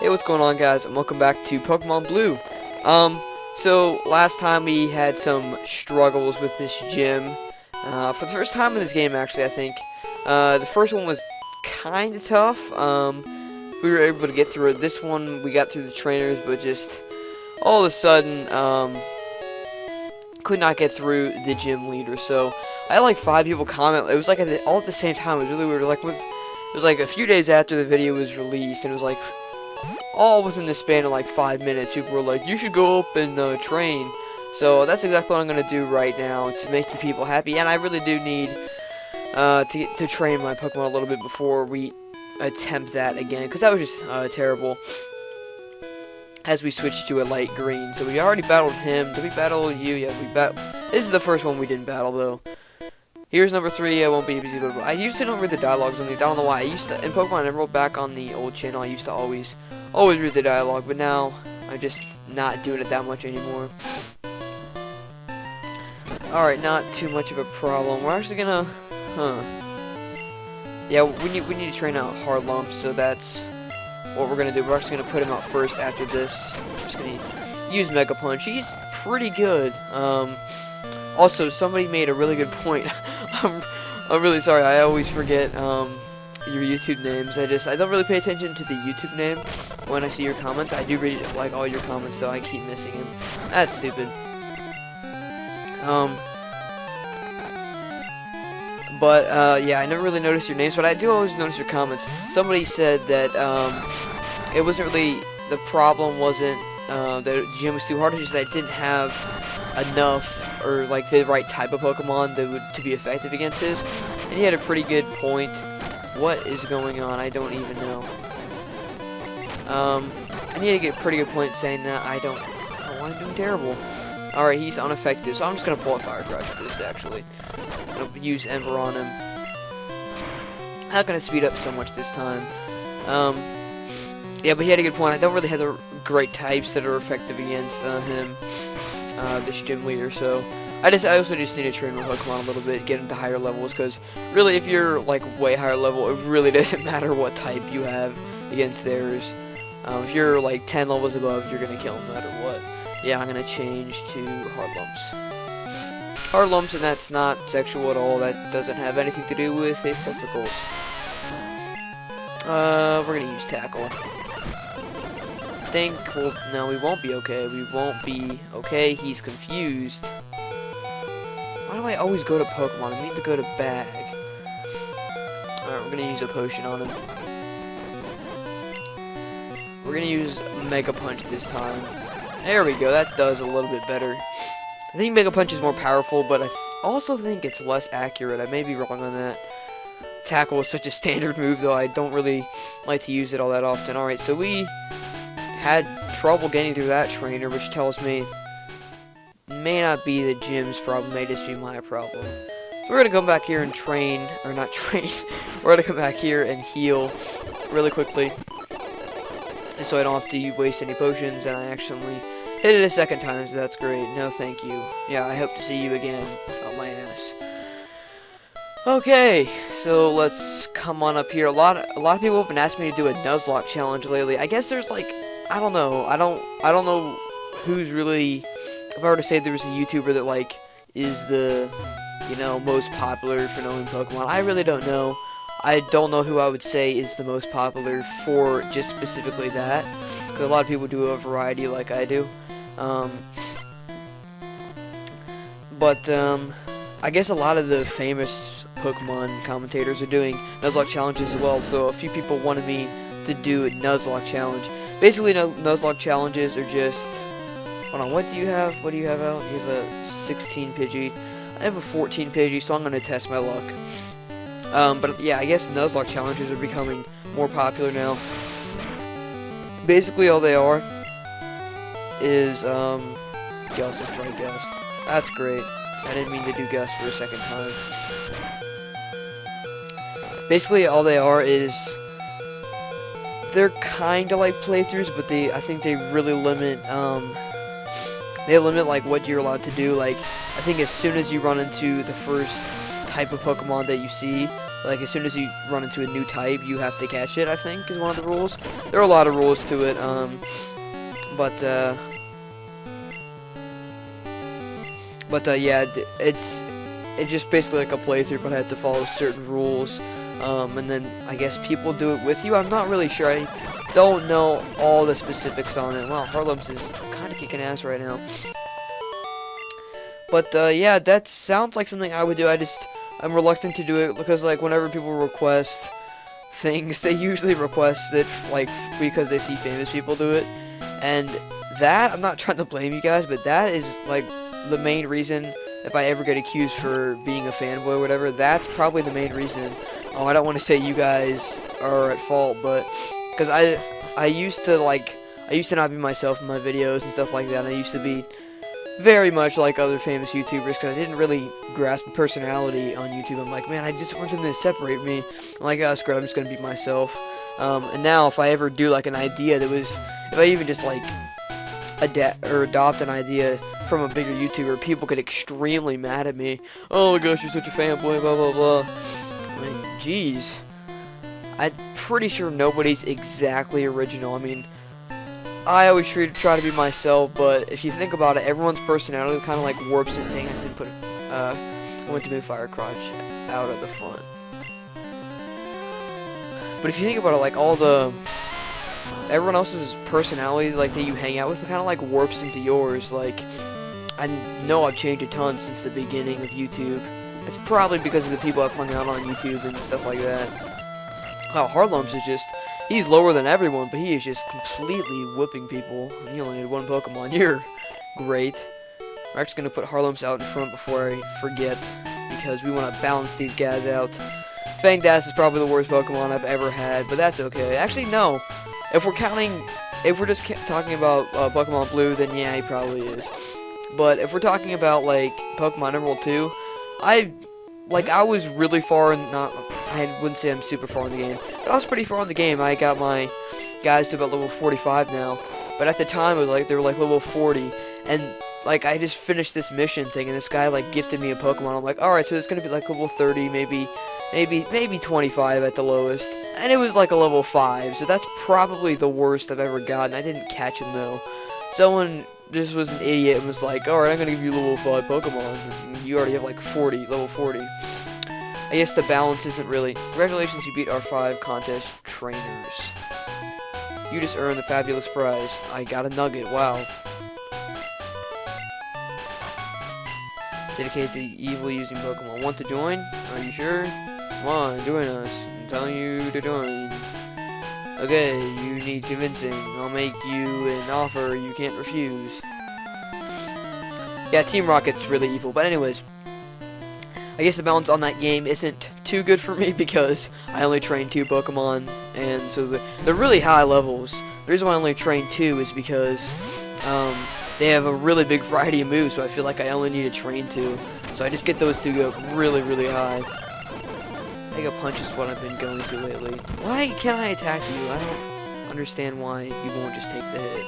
Hey, what's going on, guys, and welcome back to Pokemon Blue. So last time we had some struggles with this gym. For the first time in this game, actually, I think. The first one was kind of tough. We were able to get through it. This one, we got through the trainers, but just all of a sudden, could not get through the gym leader. So I had like 5 people comment. It was like all at the same time. It was really weird. It was like a few days after the video was released, and it was like all within the span of like 5 minutes. People were like, "You should go up and train." So that's exactly what I'm gonna do right now to make you people happy. And I really do need to train my Pokemon a little bit before we attempt that again, because that was just terrible. As we switch to a light green, so we already battled him. Did we battle you? Yeah, we This is the first one we didn't battle though. Here's number 3. I won't be easy, but I usually don't read the dialogues on these. I don't know why. I used to in Pokemon Emerald back on the old channel. I used to always read the dialogue, but now I'm just not doing it that much anymore. All right, not too much of a problem. We're actually gonna, yeah, we need to train out hard lumps, so that's what we're gonna do. We're actually gonna put him out first after this. I'm just gonna use Mega Punch. He's pretty good. Also, somebody made a really good point. I'm really sorry. I always forget your YouTube names. I don't really pay attention to the YouTube name when I see your comments. I do read like all your comments, though. I keep missing them. That's stupid. Yeah, I never really noticed your names, but I do always notice your comments. Somebody said that it wasn't really, the problem wasn't that the gym was too hard, it's just that I didn't have enough or like the right type of Pokemon to be effective against his. And he had a pretty good point. What is going on? I don't even know. And he had a pretty good point saying that I don't know why I'm doing terrible. Alright, he's unaffected, so I'm just gonna pull a Fire Crush for this actually. I'm gonna use Ember on him. Not gonna speed up so much this time. Yeah, but he had a good point. I don't really have the great types that are effective against him, this gym leader, so I also just need to train my Pokemon a little bit, get into higher levels, because really if you're like way higher level, it really doesn't matter what type you have against theirs. If you're like 10 levels above, you're gonna kill them no matter what. Yeah, I'm gonna change to Hard Lumps. Hard Lumps, and that's not sexual at all. That doesn't have anything to do with his testicles. We're gonna use Tackle. Well, no, we won't be okay. We won't be okay. He's confused. Why do I always go to Pokemon? I need to go to Bag. Alright, we're gonna use a potion on him. We're gonna use Mega Punch this time. There we go. That does a little bit better. I think Mega Punch is more powerful, but I also think it's less accurate. I may be wrong on that. Tackle is such a standard move, though I don't really like to use it all that often. Alright, so we had trouble getting through that trainer, which tells me may not be the gym's problem, may just be my problem. So we're gonna come back here and train, or not train, we're gonna come back here and heal really quickly, and so I don't have to waste any potions, and I actually hit it a second time, so that's great. No thank you. Yeah, I hope to see you again. Oh my ass. Okay, so let's come on up here. A lot of people have been asking me to do a Nuzlocke challenge lately. I guess there's like, I don't know. I don't know who's really, if I were to say there was a YouTuber that like is the, you know, most popular for knowing Pokemon, I really don't know. I don't know who I would say is the most popular for just specifically that, because a lot of people do a variety like I do. I guess a lot of the famous Pokemon commentators are doing Nuzlocke challenges as well, so a few people wanted me to do a Nuzlocke challenge. Basically, Nuzlocke challenges are just, hold on, what do you have? What do you have out? You have a 16 Pidgey. I have a 14 Pidgey, so I'm going to test my luck. But yeah, I guess Nuzlocke challenges are becoming more popular now. Basically, all they are is, you also try Gust. That's great. I didn't mean to do Gust for a second time. Basically, all they are is, they're kind of like playthroughs, but I think they really limit, like what you're allowed to do. Like, I think as soon as you run into the first type of Pokemon that you see, Like, as soon as you run into a new type, you have to catch it, I think, is one of the rules. There are a lot of rules to it, yeah, it's just basically like a playthrough, but I have to follow certain rules. And then I guess people do it with you. I'm not really sure. I don't know all the specifics on it. Wow, Harlem's is kind of kicking ass right now. But yeah, that sounds like something I would do. I'm reluctant to do it because, like, whenever people request things, they usually request it like because they see famous people do it. And that, I'm not trying to blame you guys, but that is like the main reason. If I ever get accused for being a fanboy or whatever, that's probably the main reason. Oh, I don't want to say you guys are at fault, but because I used to not be myself in my videos and stuff like that. I used to be very much like other famous YouTubers because I didn't really grasp a personality on YouTube. I'm like, man, I just want something to separate me. I'm like, oh, screw it, I'm just gonna be myself. And now if I ever do like an idea if I even just like adopt an idea from a bigger YouTuber, people get extremely mad at me. Oh my gosh, you're such a fanboy, blah blah blah. I mean, jeez. I'm pretty sure nobody's exactly original. I mean, I always try to be myself, but if you think about it, everyone's personality kind of like warps it. Dang, I didn't put I went to move Fire Crotch out at the front. But if you think about it, like everyone else's personality, like that you hang out with, kind of like warps into yours. Like, I know I've changed a ton since the beginning of YouTube. It's probably because of the people I've hung out on YouTube and stuff like that. Wow, Harlem's is just, he's lower than everyone, but he is just completely whipping people. He only had one Pokemon. You're great. We're actually going to put Harlem's out in front before I forget, because we want to balance these guys out. Fangdass is probably the worst Pokemon I've ever had, but that's okay. Actually, no. If we're just talking about Pokemon Blue, then yeah, he probably is. But if we're talking about, like, Pokemon Emerald 2, I was really far in, I wouldn't say I'm super far in the game, but I was pretty far in the game. I got my guys to about level 45 now, but at the time, it was like, they were like level 40, and like, I just finished this mission thing, and this guy, like, gifted me a Pokemon. I'm like, alright, so it's gonna be like level 30, maybe 25 at the lowest, and it was like a level 5, so that's probably the worst I've ever gotten. I didn't catch him, though. Someone just was an idiot and was like, alright, I'm gonna give you level 5 Pokemon. You already have like level 40. I guess the balance isn't really. Congratulations, you beat our 5 contest trainers. You just earned the fabulous prize. I got a nugget, wow. Dedicated to evil using Pokemon. Want to join? Are you sure? Come on, join us. I'm telling you to join. Okay, you need convincing. I'll make you an offer you can't refuse. Yeah, Team Rocket's really evil. But anyways, I guess the balance on that game isn't too good for me because I only train 2 Pokemon, and so they're really high levels. The reason why I only train 2 is because they have a really big variety of moves, so I feel like I only need to train 2. So I just get those 2 up really, really high. Mega Punch is what I've been going to lately. Why can't I attack you? I don't understand why you won't just take the hit.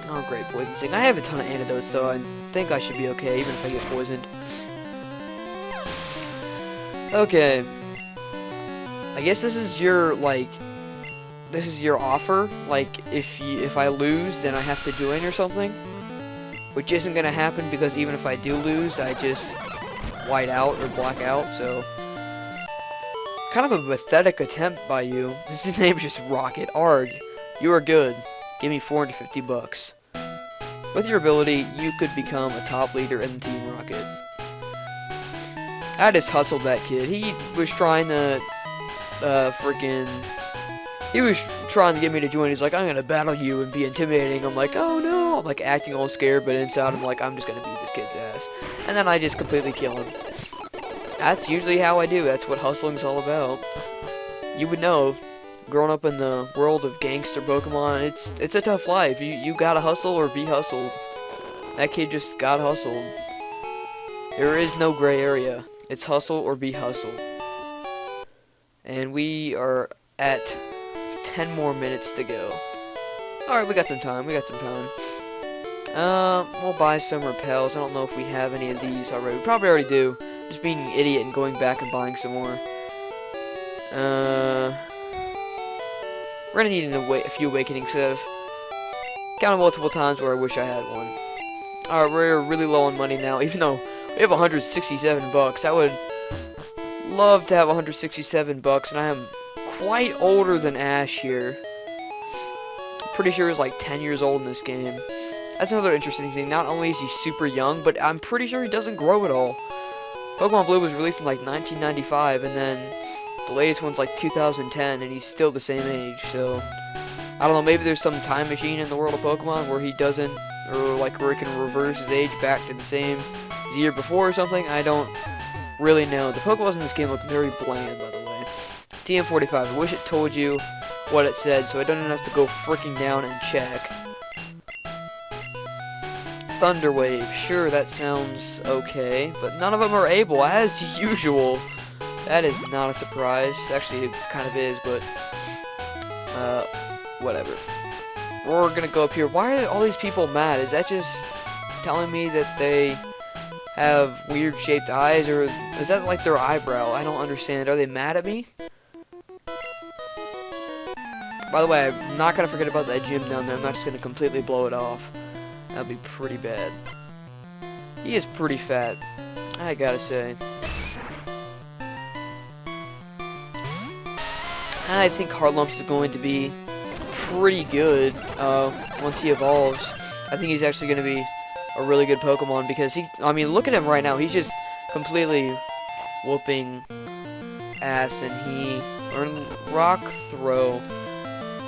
Oh, great, Poison Sting. I have a ton of antidotes, though. I think I should be okay, even if I get poisoned. Okay. I guess this is your, like, this is your offer. Like, if I lose, then I have to join or something. Which isn't gonna happen because even if I do lose, I just white out or black out, so kind of a pathetic attempt by you. His name's just Rocket. Arg, you are good. Give me 450 bucks. With your ability, you could become a top leader in Team Rocket. I just hustled that kid. He was trying to he was trying to get me to join. He's like, I'm gonna battle you and be intimidating. I'm like, oh no. I'm like acting all scared, but inside I'm like, I'm just gonna beat this kid's ass. And then I just completely kill him. That's usually how I do. That's what hustling's all about. You would know, growing up in the world of gangster Pokemon, it's a tough life. You gotta hustle or be hustled. That kid just got hustled. There is no gray area. It's hustle or be hustled. And we are at 10 more minutes to go. Alright, we got some time. We'll buy some repels. I don't know if we have any of these already. We probably already do. Just being an idiot and going back and buying some more. We're gonna need a few awakenings. I've counted multiple times where I wish I had one. Alright, we're really low on money now, even though we have 167 bucks. I would love to have 167 bucks, and I am quite older than Ash here. I'm pretty sure he's like 10 years old in this game. That's another interesting thing. Not only is he super young, but I'm pretty sure he doesn't grow at all. Pokemon Blue was released in like 1995, and then the latest one's like 2010, and he's still the same age, so I don't know, maybe there's some time machine in the world of Pokemon where he doesn't, or like where he can reverse his age back to the same as the year before or something. I don't really know. The Pokeballs in this game look very bland, by the way. TM45, I wish it told you what it said, so I don't even have to go freaking down and check. Thunder Wave, sure, that sounds okay, but none of them are able, as usual. That is not a surprise. Actually, it kind of is, but whatever. We're gonna go up here. Why are all these people mad? Is that just telling me that they have weird shaped eyes, or is that like their eyebrow? I don't understand. Are they mad at me? By the way, I'm not gonna forget about that gym down there. I'm not just gonna completely blow it off. That'd be pretty bad. He is pretty fat, I gotta say. And I think Harlumps is going to be pretty good once he evolves. I think he's actually going to be a really good Pokemon because I mean, look at him right now. He's just completely whooping ass, and he learned Rock Throw.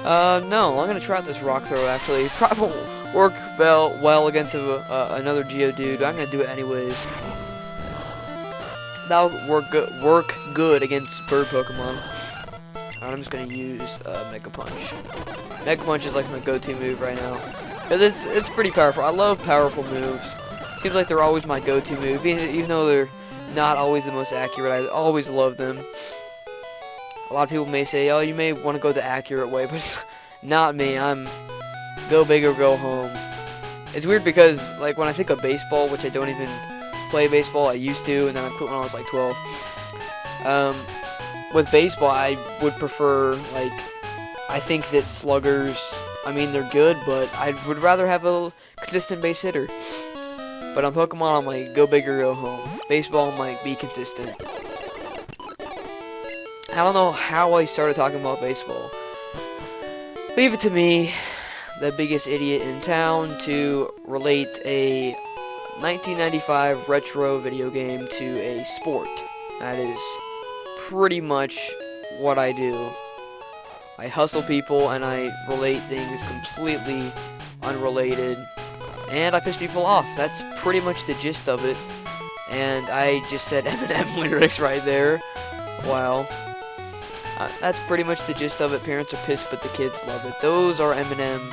No, I'm going to try out this Rock Throw, actually. Probably won't work well against another Geodude. I'm going to do it anyways. That'll work good against bird Pokemon. I'm just gonna use Mega Punch. Mega Punch is like my go-to move right now. It's pretty powerful. I love powerful moves. Seems like they're always my go-to move, even though they're not always the most accurate. I always love them. A lot of people may say, "Oh, you may want to go the accurate way," but not me. I'm go big or go home. It's weird because like when I think of baseball, which I don't even play baseball. I used to, and then I quit when I was like 12. With baseball, I would prefer, like, I think that sluggers, I mean, they're good, but I would rather have a consistent base hitter. But on Pokemon, I'm like, go big or go home. Baseball, I'm like, be consistent. I don't know how I started talking about baseball. Leave it to me, the biggest idiot in town, to relate a 1995 retro video game to a sport. That is pretty much what I do. I hustle people and I relate things completely unrelated, and I piss people off. That's pretty much the gist of it. And I just said Eminem lyrics right there. Wow. That's pretty much the gist of it. Parents are pissed but the kids love it. Those are Eminem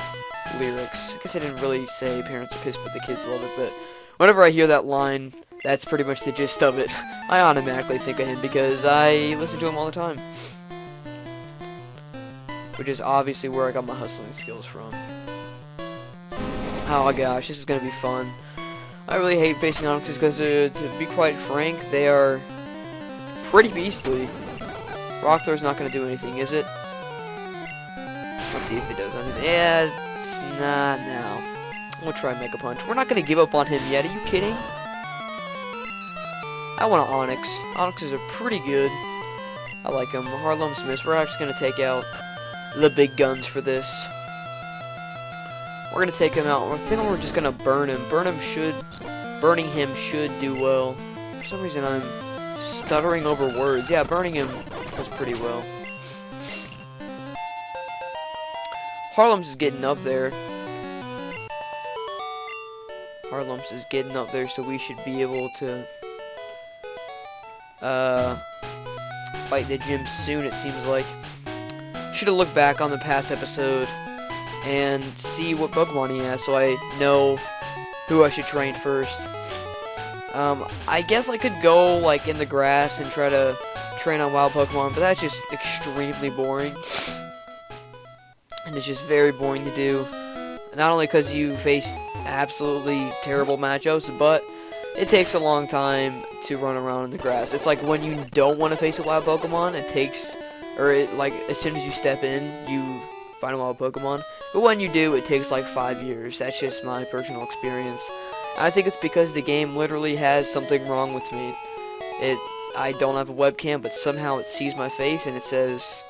lyrics. I guess I didn't really say parents are pissed but the kids love it, but whenever I hear that line, that's pretty much the gist of it. I automatically think of him because I listen to him all the time. Which is obviously where I got my hustling skills from. Oh gosh, this is going to be fun. I really hate facing Onixes because, to be quite frank, they are pretty beastly. Rock Throw's not going to do anything, is it? Let's see if it does anything. Yeah, it's not now. We'll try Mega Punch. We're not going to give up on him yet, are you kidding? I want an Onix. Onixes are pretty good. I like them. Harlum's Miss. We're actually going to take out the big guns for this. We're going to take him out. I think we're just going to burn him. Burning him should do well. For some reason I'm stuttering over words. Yeah, burning him does pretty well. Harlum's is getting up there. Harlum's is getting up there, so we should be able to fight the gym soon, it seems like. Should have looked back on the past episode and see what Pokemon he has so I know who I should train first. I guess I could go like in the grass and try to train on wild Pokemon, but that's just extremely boring. And it's just very boring to do. Not only because you face absolutely terrible matchups, but it takes a long time to run around in the grass. It's like when you don't want to face a wild Pokemon, it takes, like as soon as you step in, you find a wild Pokemon. But when you do, it takes like 5 years. That's just my personal experience. And I think it's because the game literally has something wrong with me. I don't have a webcam, but somehow it sees my face and it says,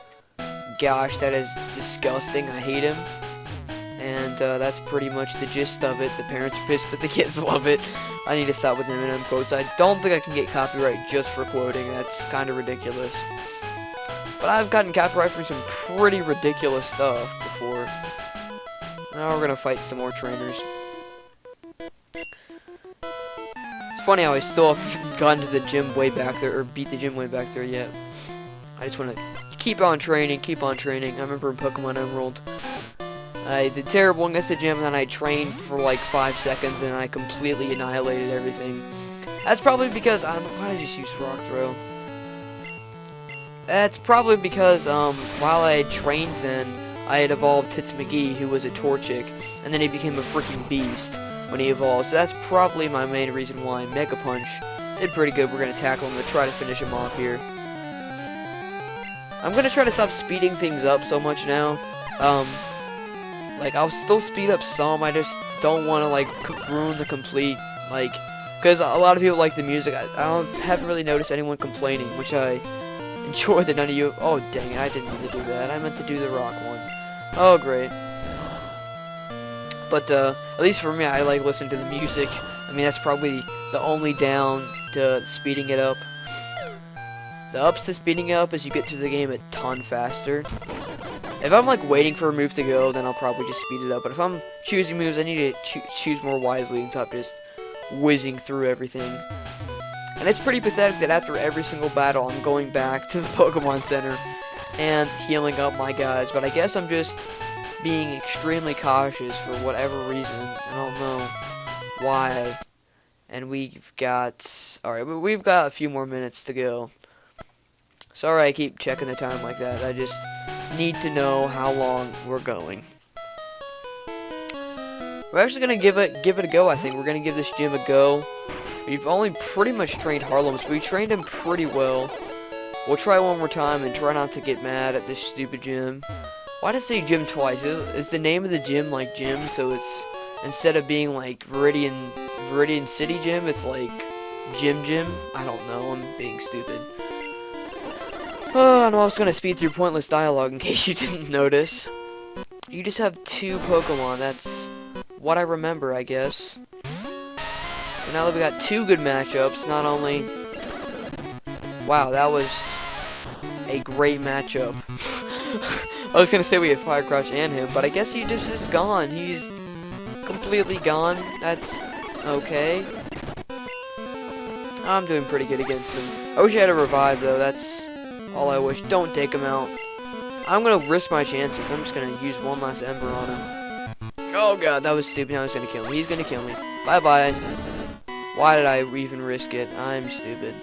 "Gosh, that is disgusting. I hate him." And that's pretty much the gist of it. The parents are pissed, but the kids love it. I need to stop with Eminem quotes. I don't think I can get copyright just for quoting. That's kind of ridiculous. But I've gotten copyright for some pretty ridiculous stuff before. Now we're gonna fight some more trainers. It's funny how I still haven't gotten to the gym way back there, or beat the gym way back there yet. I just want to keep on training, keep on training. I remember in Pokemon Emerald, I did terrible against the gym, and then I trained for like 5 seconds, and I completely annihilated everything. That's probably because, why did I just use Rock Throw? That's probably because, while I had trained then, I had evolved Tits McGee, who was a Torchic, and then he became a freaking beast when he evolved. So that's probably my main reason why Mega Punch did pretty good. We're going to tackle him to try to finish him off here. I'm going to try to stop speeding things up so much now. Like, I'll still speed up some, I just don't want to, like, ruin the complete, like, because a lot of people like the music. haven't really noticed anyone complaining, which I enjoy that none of you. Oh, dang it, I didn't mean to do that. I meant to do the rock one. Oh, great. But, at least for me, I like listening to the music. I mean, that's probably the only down to speeding it up. The ups to speeding it up is you get to the game a ton faster. If I'm like waiting for a move to go, then I'll probably just speed it up. But if I'm choosing moves, I need to choose more wisely and stop just whizzing through everything. And it's pretty pathetic that after every single battle, I'm going back to the Pokemon Center and healing up my guys. But I guess I'm just being extremely cautious for whatever reason. I don't know why. And we've got, alright, we've got a few more minutes to go. Sorry I keep checking the time like that. I just need to know how long we're going. We're actually gonna give it a go. I think we're gonna give this gym a go. We've only pretty much trained Harlem, but we trained him pretty well. We'll try one more time and try not to get mad at this stupid gym. Why did I say gym twice? Is the name of the gym like gym? So it's, instead of being like Viridian City Gym, it's like Gym. I don't know. I'm being stupid. Oh, I'm also going to speed through pointless dialogue in case you didn't notice. You just have 2 Pokemon. That's what I remember, I guess. And now that we got 2 good matchups, not only... Wow, that was a great matchup. I was going to say we had Fire Crouch and him, but I guess he just is gone. He's completely gone. That's okay. I'm doing pretty good against him. I wish I had a revive, though. That's all I wish. Don't take him out. I'm going to risk my chances. I'm just going to use one last Ember on him. Oh, God, that was stupid. Now he's going to kill me. He's going to kill me. Bye-bye. Why did I even risk it? I'm stupid.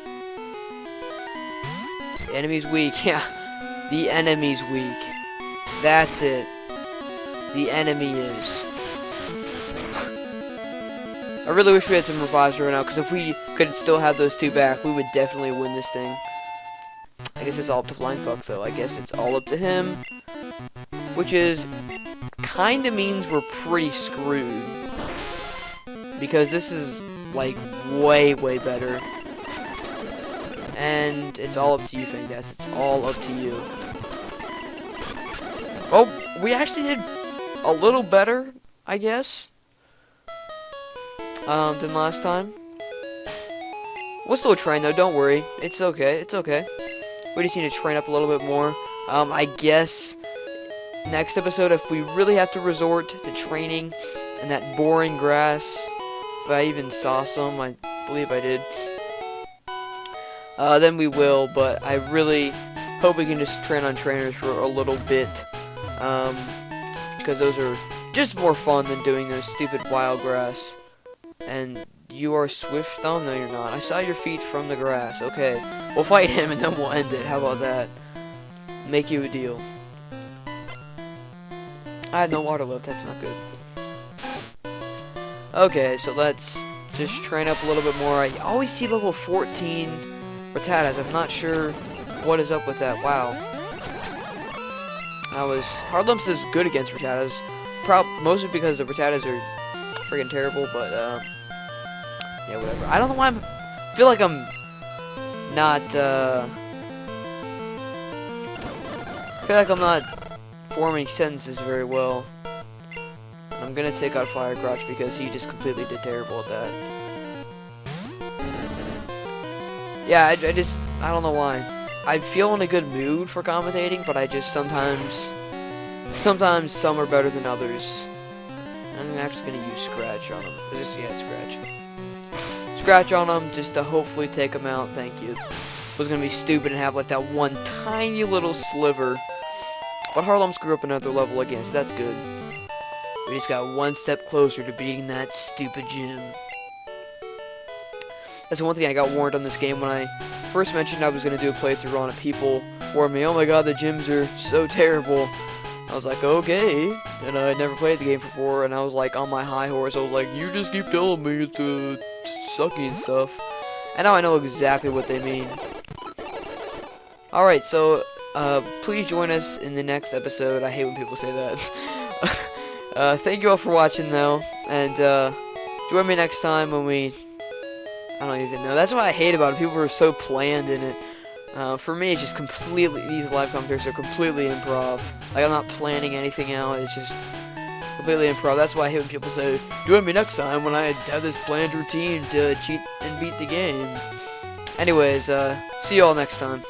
The enemy's weak. Yeah, the enemy's weak. That's it. The enemy is. I really wish we had some revives right now, because if we could still have those 2 back, we would definitely win this thing. I guess it's all up to Flying Fuck, though. I guess it's all up to him. Which is... kinda means we're pretty screwed. Because this is, like, way, way better. And it's all up to you, Fangas. It's all up to you. Well, we actually did a little better, I guess, than last time. We'll still train, though. Don't worry. It's okay. It's okay. We just need to train up a little bit more. I guess next episode, if we really have to resort to training in that boring grass, if I even saw some, I believe I did, then we will, but I really hope we can just train on trainers for a little bit, because those are just more fun than doing those stupid wild grass. And you are Swift? Oh, no, you're not. I saw your feet from the grass. Okay, we'll fight him and then we'll end it. How about that? Make you a deal. I had no water left. That's not good. Okay, so let's just train up a little bit more. I always see level 14 Rattatas. I'm not sure what is up with that. Wow. Hardlumps is good against Rattatas. Mostly because the Rattatas are friggin' terrible, but, yeah, whatever. I don't know why I feel like I'm not, forming sentences very well. I'm gonna take out Fire Crotch because he just completely did terrible at that. Yeah, I don't know why. I feel in a good mood for commentating, but I just sometimes some are better than others. I'm actually gonna use Scratch on him. Scratch on him just to hopefully take him out. Thank you. I was gonna be stupid and have like that one tiny little sliver. But Harlem's grew up another level again, so that's good. We just got one step closer to beating that stupid gym. That's the one thing I got warned on this game when I first mentioned I was going to do a playthrough on it. People warned me, oh my god, the gyms are so terrible. I was like, okay. And I'd never played the game before, and I was like on my high horse. I was like, you just keep telling me it's sucky and stuff. And now I know exactly what they mean. Alright, so please join us in the next episode. I hate when people say that. Thank you all for watching, though, and join me next time when I don't even know. That's what I hate about it. People are so planned in it. For me, it's just completely, these live commentaries are completely improv. Like, I'm not planning anything out. It's just completely improv. That's why I hate when people say, join me next time when I have this planned routine to cheat and beat the game. Anyways, see you all next time.